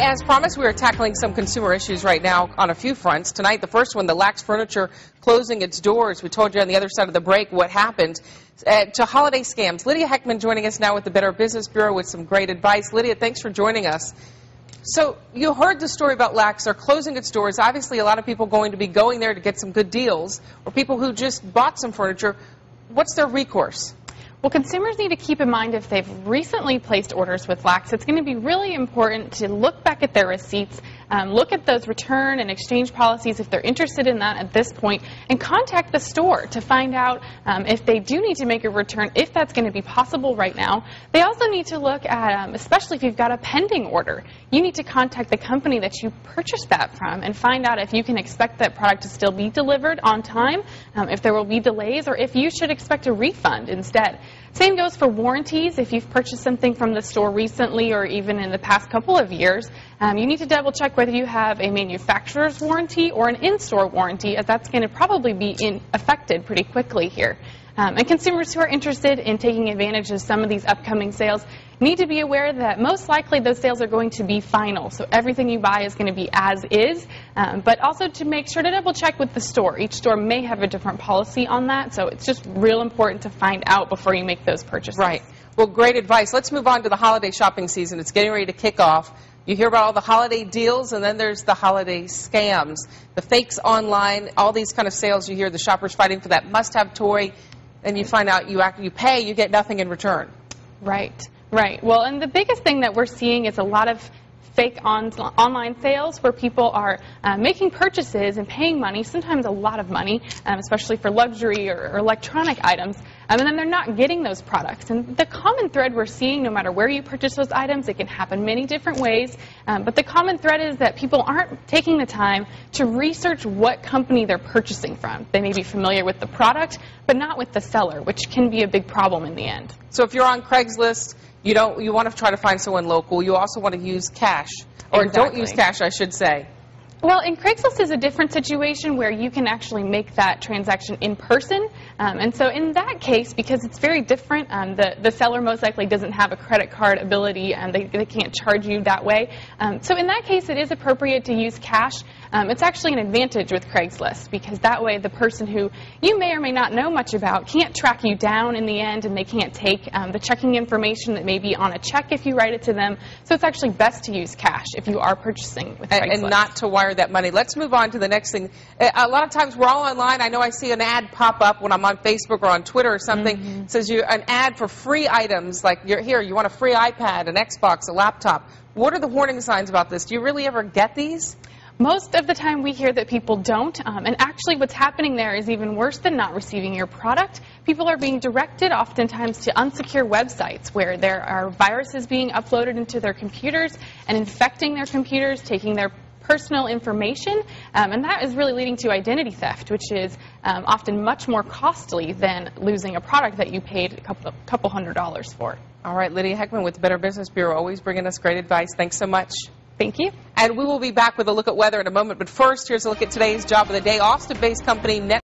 As promised, we are tackling some consumer issues right now on a few fronts. Tonight, the first one, the Lax Furniture closing its doors. We told you on the other side of the break what happened to holiday scams. Lydia Heckman joining us now with the Better Business Bureau with some great advice. Lydia, thanks for joining us. So you heard the story about Lax. They're closing its doors. Obviously, a lot of people going to be going there to get some good deals, or people who just bought some furniture. What's their recourse? Well, consumers need to keep in mind if they've recently placed orders with Lax, it's going to be really important to look back at their receipts, look at those return and exchange policies if they're interested in that at this point, and contact the store to find out if they do need to make a return, if that's going to be possible right now. They also need to look at, especially if you've got a pending order, you need to contact the company that you purchased that from and find out if you can expect that product to still be delivered on time, if there will be delays, or if you should expect a refund instead. Same goes for warranties. If you've purchased something from the store recently or even in the past couple of years, you need to double check whether you have a manufacturer's warranty or an in-store warranty, as that's going to probably be affected pretty quickly here. And consumers who are interested in taking advantage of some of these upcoming sales need to be aware that most likely those sales are going to be final. So everything you buy is going to be as is, but also to make sure to double check with the store. Each store may have a different policy on that, so it's just real important to find out before you make those purchases. Right. Well, great advice. Let's move on to the holiday shopping season. It's getting ready to kick off. You hear about all the holiday deals, and then there's the holiday scams, the fakes online, all these kind of sales. You hear the shoppers fighting for that must-have toy, and you find out you pay, you get nothing in return. Right. Right. Well, and the biggest thing that we're seeing is a lot of fake online sales where people are making purchases and paying money, sometimes a lot of money, especially for luxury or electronic items, and then they're not getting those products. And the common thread we're seeing, no matter where you purchase those items, it can happen many different ways, but the common thread is that people aren't taking the time to research what company they're purchasing from. They may be familiar with the product, but not with the seller, which can be a big problem in the end. So if you're on Craigslist, you want to try to find someone local. You also want to use cash, or don't use cash, I should say. Well, in Craigslist is a different situation where you can actually make that transaction in person. And so in that case, because it's very different, the seller most likely doesn't have a credit card ability and they can't charge you that way. So in that case, it is appropriate to use cash. It's actually an advantage with Craigslist because that way the person who you may or may not know much about can't track you down in the end, and they can't take the checking information that may be on a check if you write it to them. So it's actually best to use cash if you are purchasing with Craigslist. And not to wire that money. Let's move on to the next thing. A lot of times we're all online. I know I see an ad pop up when I'm on Facebook or on Twitter or something. It says an ad for free items, like you want a free iPad, an Xbox, a laptop. What are the warning signs about this? Do you really ever get these? Most of the time we hear that people don't, and actually what's happening there is even worse than not receiving your product. People are being directed oftentimes to unsecure websites where there are viruses being uploaded into their computers and infecting their computers, taking their personal information, and that is really leading to identity theft, which is often much more costly than losing a product that you paid a couple $100s for. All right, Lydia Heckman with the Better Business Bureau, always bringing us great advice. Thanks so much. Thank you. And we will be back with a look at weather in a moment, but first, here's a look at today's job of the day. Austin-based company Net